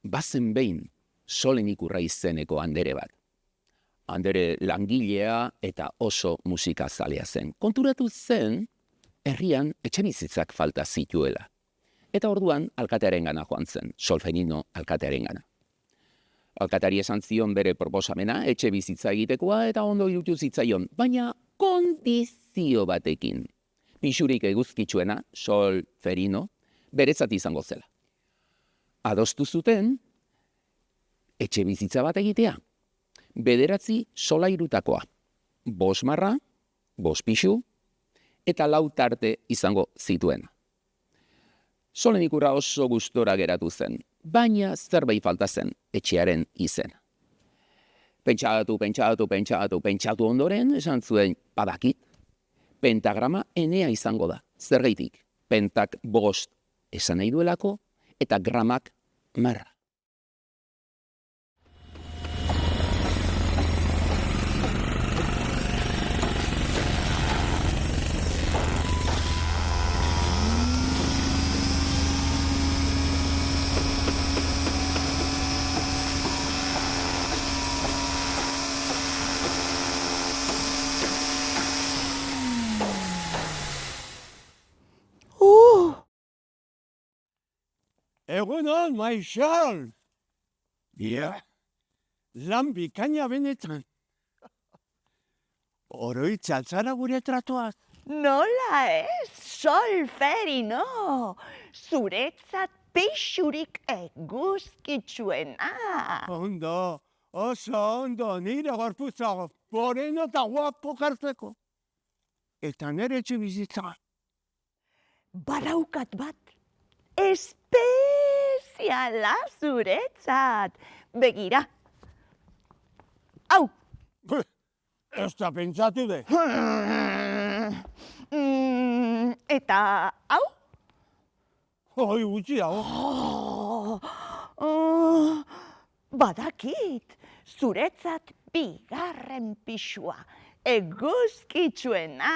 bazen behin Solen Ikurra izeneko andere bat. Andere langilea eta oso musikazalea zen. Konturatu zen, herrian etxebizitzak falta zituela. Eta orduan alkatearengana joan zen, Solferino alkatearengana. Alkateari esan zion bere proposamena, etxebizitza egitekoa eta ondo irutu zitzaion, baina kondizio batekin. Pisurik eguzkitsuena, Solferino, beretzat izango zela. Adostu zuten, etxebizitza bat egitea. 9 solairutakoa. 5 marra, 5 pisu, eta 4 tarte izango zituen. Solen Ikurra oso gustora geratu zen, baina zerbait falta zen etxearen izena. Pentsatu ondoren, esan zuen, badakit, pentagrama enea izango da. Zergaitik, pentak 5 esan nahi duelako, eta gramak marra. Egunon, Maixol! Ja, lan bikaina benetan. Oroitzatzara gure tratoaz. Nola ez, Solferino, zuretzat pixurik eguzkitsuena. Ondo, oso ondo, nire gorputza moreno eta guapo jartzeko. Eta nire etxebizitza. Badaukat bat, espeziala zuretzat. Begira. Hau. Ez da pentsatu de. Eta hau? Hoi gutxi dago. Badakit, zuretzat 2. pisua, eguzkitsuena.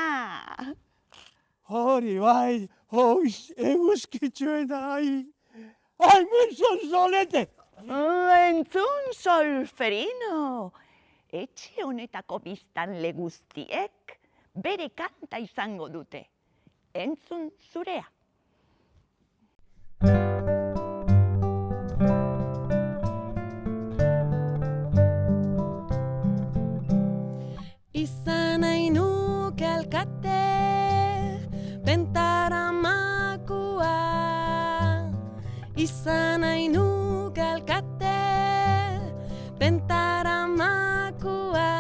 Hori bai, eguzkitsuena, ai, menson solete! Entzun, Solferino, etxe honetako biztanle guztiek bere kanta izango dute. Entzun zurea. Izan nahi nuke alkate, pentaramakoa. Izan nahi nuke alkate, pentaramakoa.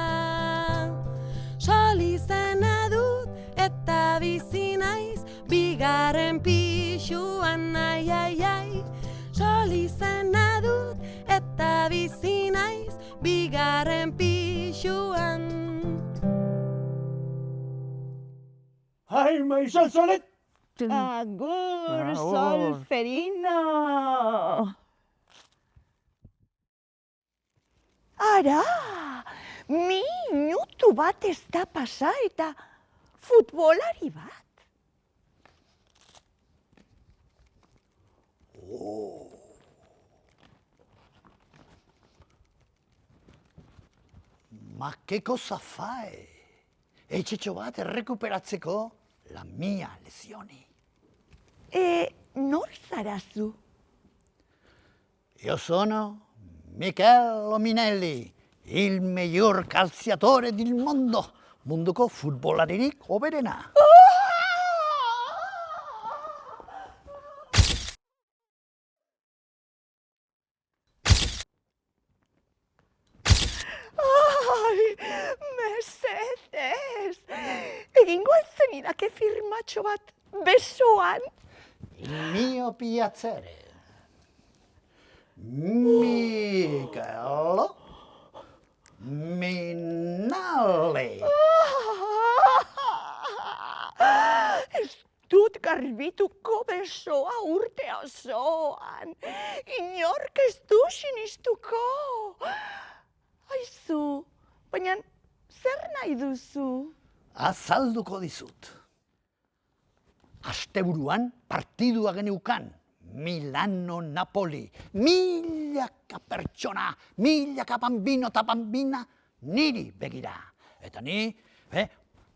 Sol izena dut eta bizi naiz, 2. pisuan, ai, ai, ai. Sol izena dut eta bizi naiz, 2. pisuan. Ai, Maixol solet! Agur, Solferino! Ara, minutu bat ez da pasa eta futbolari bat. Ma che cosa fai? Etxetxo bat errekuperatzeko la mia lesioni. Nor zara zu? Io sono Michel Ominelli, il miglior calciatore del mondo, munduko futbolaririk hoberena. Ai, mesedez, egingo alzenidake firmatxo bat besoan. Il mio piacere. Michel Minalli. Ez dut garbituko besoa urte osoan. Inork ez du sinistuko. Aizu, baina zer nahi duzu? Azalduko dizut. Asteburuan partidua geneukan, Milano, Napoli, milaka pertsona, milaka bambino eta bambina niri begira. Eta ni,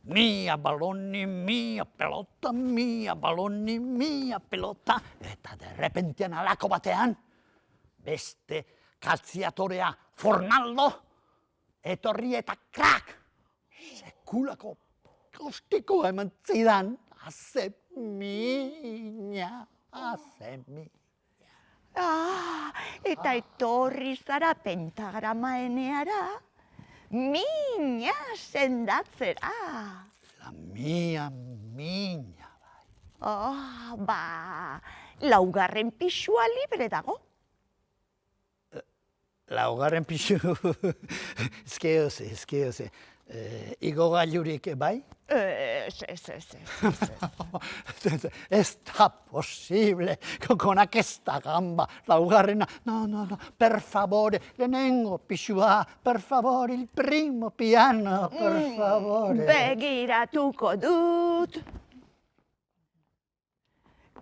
mia baloni, mia pelota, mia baloni, mia pelota. Eta derrepentian alako batean, beste kaltziatorea Fornaldo, etorri eta krak! Sekulako kostiko eman zidan, haze mina. Eta etorri zara pentagrama eneara, mina sendatzera. La mia mina. Laugarren pisua libre dago. Laugarren pisu, ezkeoze. Igo gailurik, bai? Ez. Ez da posible, kokonak ez da gamba, laugarrena, no, per favore, lehenengo pisua, per favore, il primo piano, per favore. Begiratuko dut.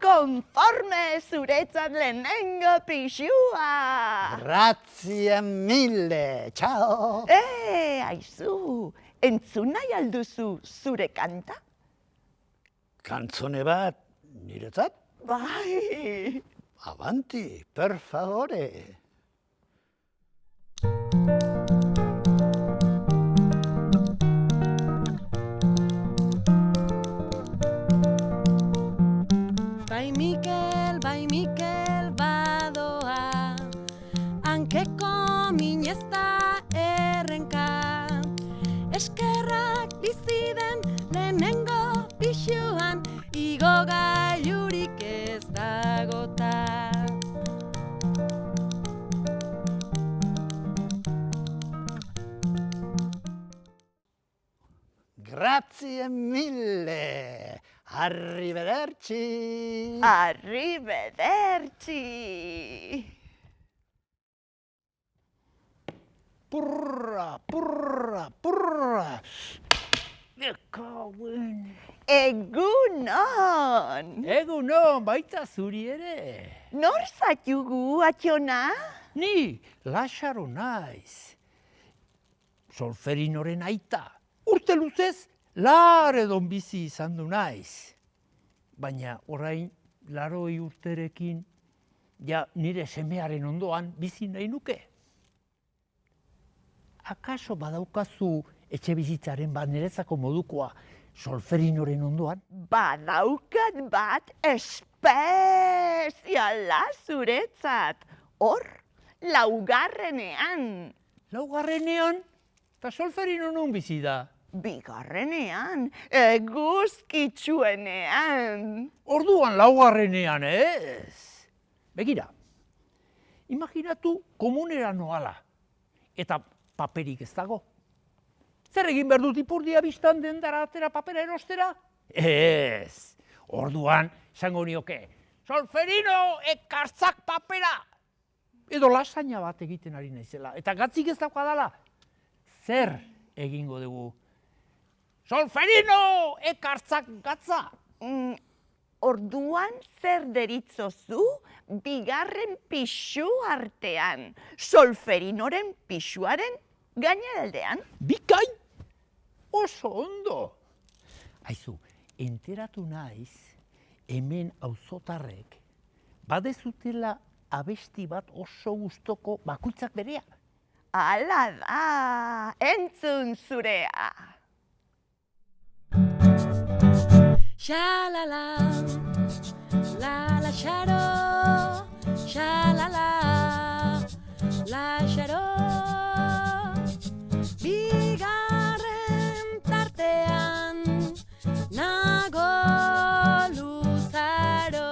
Konforme zuretzat lehenengo pisua. Grazie mille, ciao. Aizu, entzun nahi alduzu zure kanta? Kantzone bat, niretzat? Bai. Avanti, per favore. Bai Mikel badoa, hankeko minezta errenka. Eskerrak biziden lehenengo pixuan, igo gailurik ez dagota. Grazie mille. Arrivederci. Arrivederci. Purra. Ekauen. Egunon. Egunon, baita zuri ere. Nor zatugu, atxona? Ni, Laxaro naiz. Solferinoren aita. Urte luzez, Laredon bizi izan du naiz. Baina orain 80 urterekin, ja nire semearen ondoan bizi nahi nuke. Akaso badaukazu etxe bizitzaren bat niretzako modukoa Solferinoren ondoan? Badaukat bat espeziala zuretzat. Hor, laugarrenean. Laugarrenean, eta Solferino non bizi da? Bigarrenean, eguzkitsuenean. Orduan laugarrenean, ez? Begira, imaginatu komunera noala, eta paperik ez dago. Zer egin behar dut ipurdia biztan dendara atera papera erostera? Ez, orduan, esango nioke, Solferino, ekartzak papera! Edo lasaina bat egiten ari naizela, eta gatzik ez daukadala. Zer egingo dugu? Solferino, ekartzak gatza! Orduan zer deritzozu bigarren pisu artean, Solferinoren pisuaren gaineraldean? Bikain! Oso ondo! Aizu, enteratu naiz, hemen auzotarrek, badezutela abesti bat oso gustoko bakoitzak berea. Hala da, entzun zurea. Sha-la-la, la-la xaro, sha-la-la, la xaro. Bigarren tartean, nago luzaro.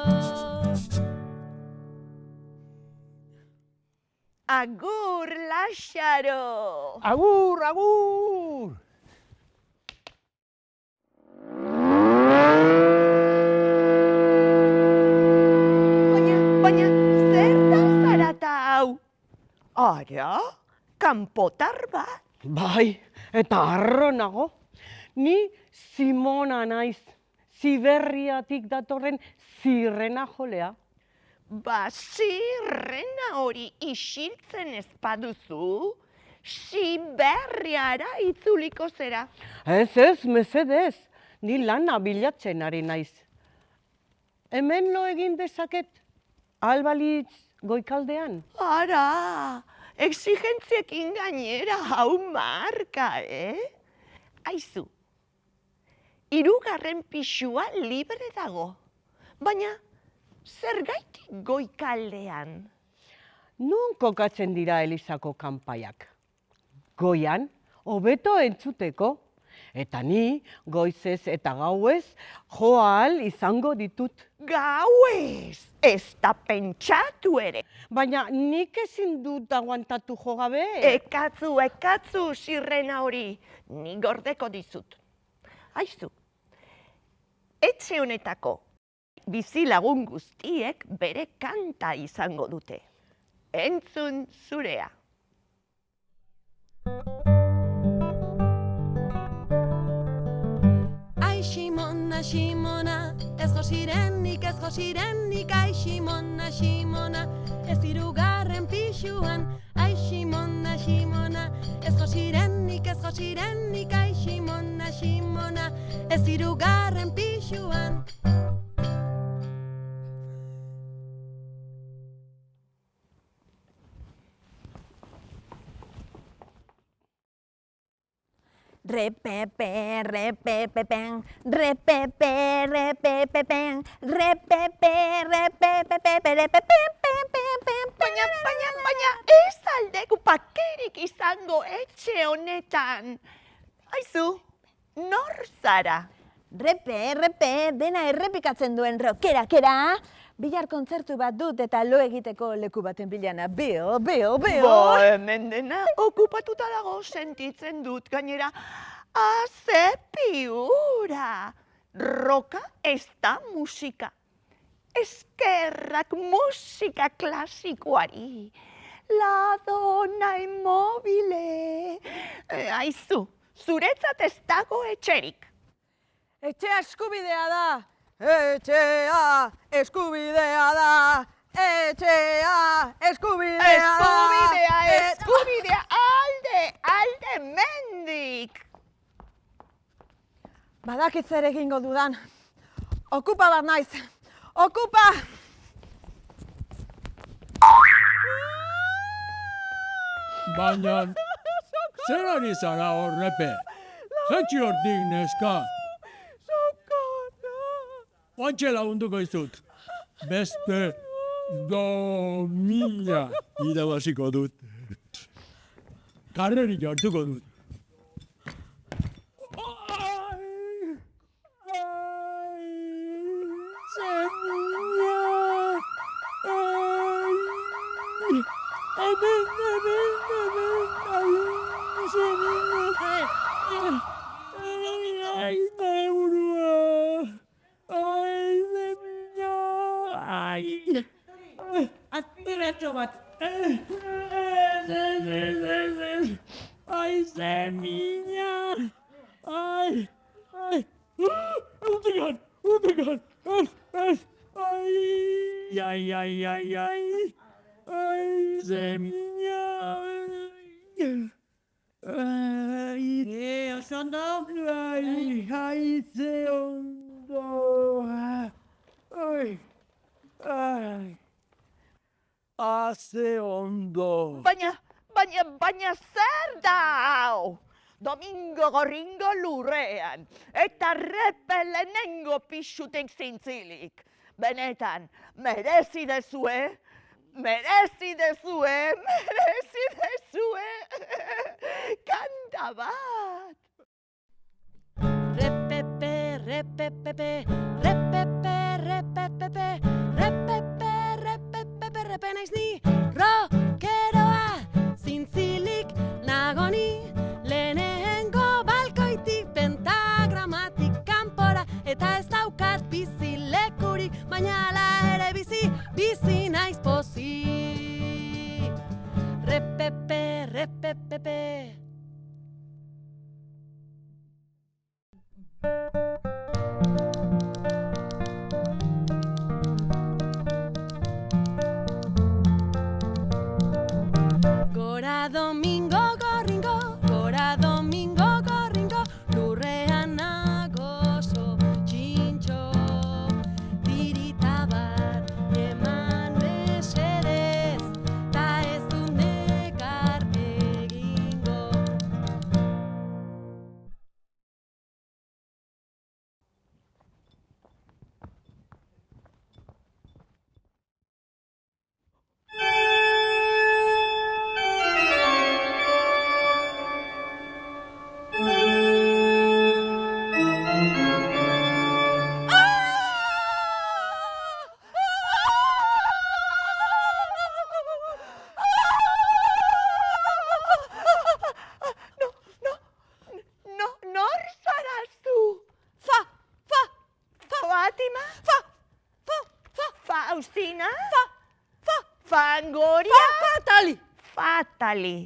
Agur, Laxaro! Agur, agur! Baina, zer da zarata hau? Ara, kanpotar bat? Bai, eta harro nago. Ni Simona naiz, Ziberriatik datorren zirrena jolea. Sirrena hori isiltzen ez baduzu, Siberiara itzuliko zera. Ez, mesedez, ni lana bilatzen ari naiz. Hemen lo egin dezaket, albalitz goikaldean. Ara, exigentziekin gainera hau marka, Aizu, 3. pisua libre dago, baina zergaitik goikaldean? Non kokatzen dira Elizako kanpaiak? Goian, hobeto entzuteko, eta ni goizez eta gauez joal izango ditut. Gauez, ez da pentsatu ere. Baina nik ezin dut aguantatu jo gabe. Ekatzu, sirrena hori, ni gordeko dizut. Aizu, etxe honetako bizilagun guztiek bere kanta izango dute. Entzun zurea. Ai, Ximona, ez josirenik, ai, Ximona, ez 3. pisuan. Ai, Ximona, ez josirenik, ai, Ximona, ez 3. pisuan. Repepe, repepepen, repepe, repepepen, repepe, repepepe, repepepen. Baina ez aldegu pakerik izango etxe honetan. Aizu, nor zara? Repe, dena errepikatzen duen rockera. Bilar kontzertu bat dut eta lo egiteko leku baten bilana. Beo. Hemen dena okupatuta dago sentitzen dut gainera. Ze piura! Roka ez da musika. Eskerrak musika klasikoari. La donna immobile. Aizu, zuretzat ez dago etxerik. Etxea eskubidea da! Etxea eskubidea da! Etxea eskubidea da! Eskubidea, alde mendik! Badakit zer egingo dudan. Okupa bat naiz. Okupa! Baina, zer ari zara hor, Repe? Jetxi hortik, neska. Oantxe lagunduko izut. Beste 2000 irabaziko dut. Karrerik hartuko dut. Azpiretxo bat. Ai, semina. Ai. Utegan. Ai. Ai, semina. Ai, oso ondo. Ai, ze ondo. Ai. Ze ondo. Baina zer da hau? Domingo gorringo lurrean, eta Repe lehenengo pisutik zintzilik. Benetan, merezi dezue. Kanta bat. Repepe, naiz ni rockeroa, zintzilik nagoni, lehenengo balkoitik pentagramatik kanpora, eta ez daukat bizilekurik, baina hala ere bizi naiz pozik. Repepe. Fangoria Fatali! fatali.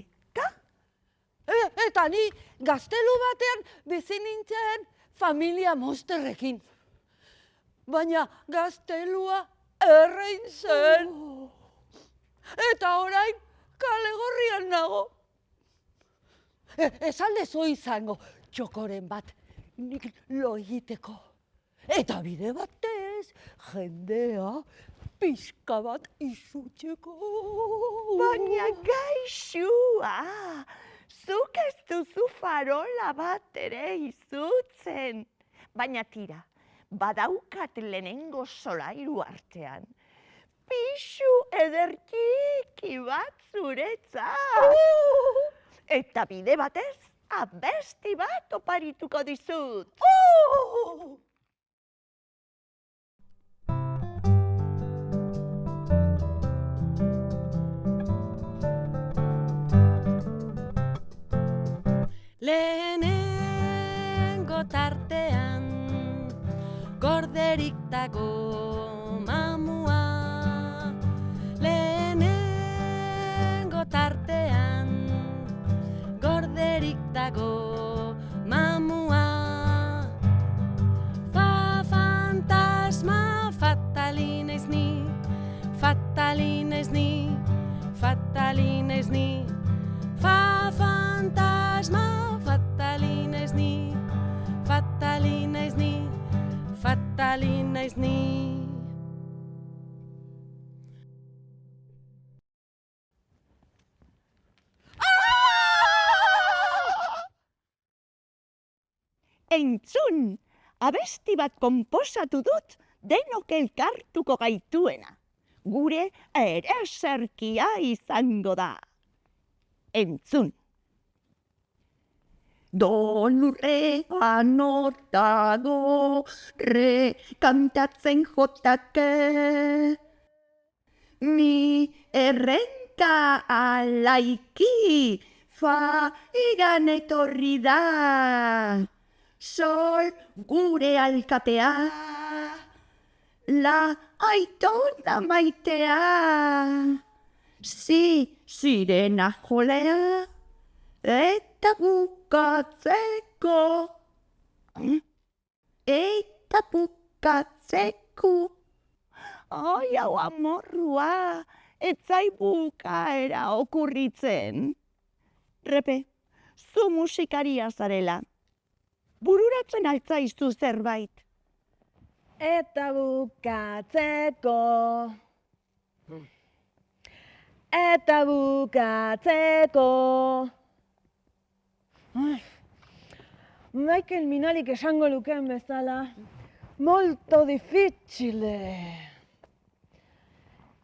Eta ni gaztelu batean bizi nintzen familia monsterrekin. Baina gaztelua errein zen. Eta orain kale gorrian nago. Ez aldezo izango txokoren bat nik lo egiteko. Eta bide batez jendea pixka bat izutxeko. Baina gaixua, zuk ez duzu farola bat ere izutzen. Baina tira, badaukat lehenengo solairu artean. Pixu ederkiki bat zuretzat. Eta bide batez, abesti bat oparituko dizut. Lehenengo tartean gorderik dago mamua. Lehenengo tartean gorderik dago mamua. Fantasma fatali naiz ni, fatali naiz ni, fatali naiz ni. Fantasma fatali naiz ni, fatali naiz ni, fatali naiz ni. Entzun, abesti bat konposatu dut denok elkartuko gaituena. Gure ereserkia izango da. Entzun. Do lurrean otago, re kantatzen jotake. Ni errenka alaiki, fa egan etorri da. Sol gure alkatea, la aitona maitea. Sirena jolea, eta bukatzeko. Eta bukatzeko. Ai, hau amorrua, etzai bukaera okurritzen. Repe, zu musikaria zarela. Bururatzen altzaizu zerbait. Eta bukatzeko. Eta bukatzeko. Michael Minalik esango lukeen bezala, molto difficile.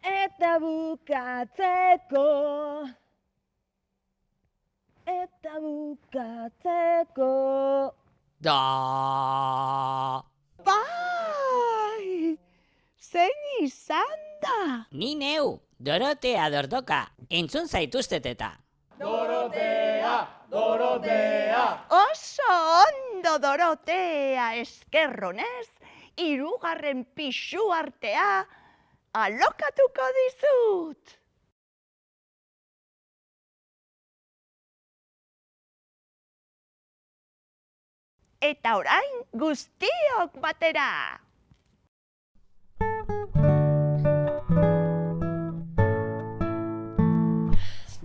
Eta bukatzeko. Eta bukatzeko. Da. Bai, zein izan da? Ni neu, Dorotea Dordoka, entzun zaituztet eta. Oso ondo, Dorotea, eskerronez, hirugarren pixu artea alokatuko dizut. Eta orain guztiok batera.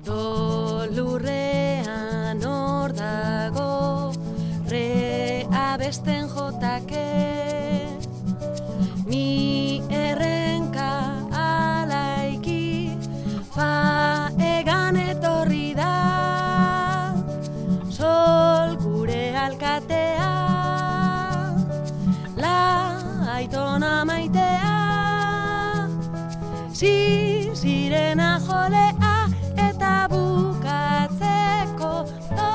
Do lurrean hor dago, re abesten jotake. Ni errenka alaiki, fa egan etorri da. Sol gure alkatea, la aitona maitea. Sirena jolea, eta bukatzeko do.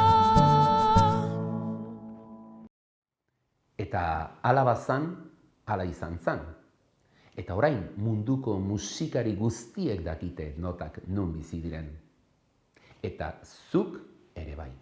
Eta hala bazan, hala izan zan. Eta orain munduko musikari guztiek dakite notak non bizi diren. Eta zuk ere bai.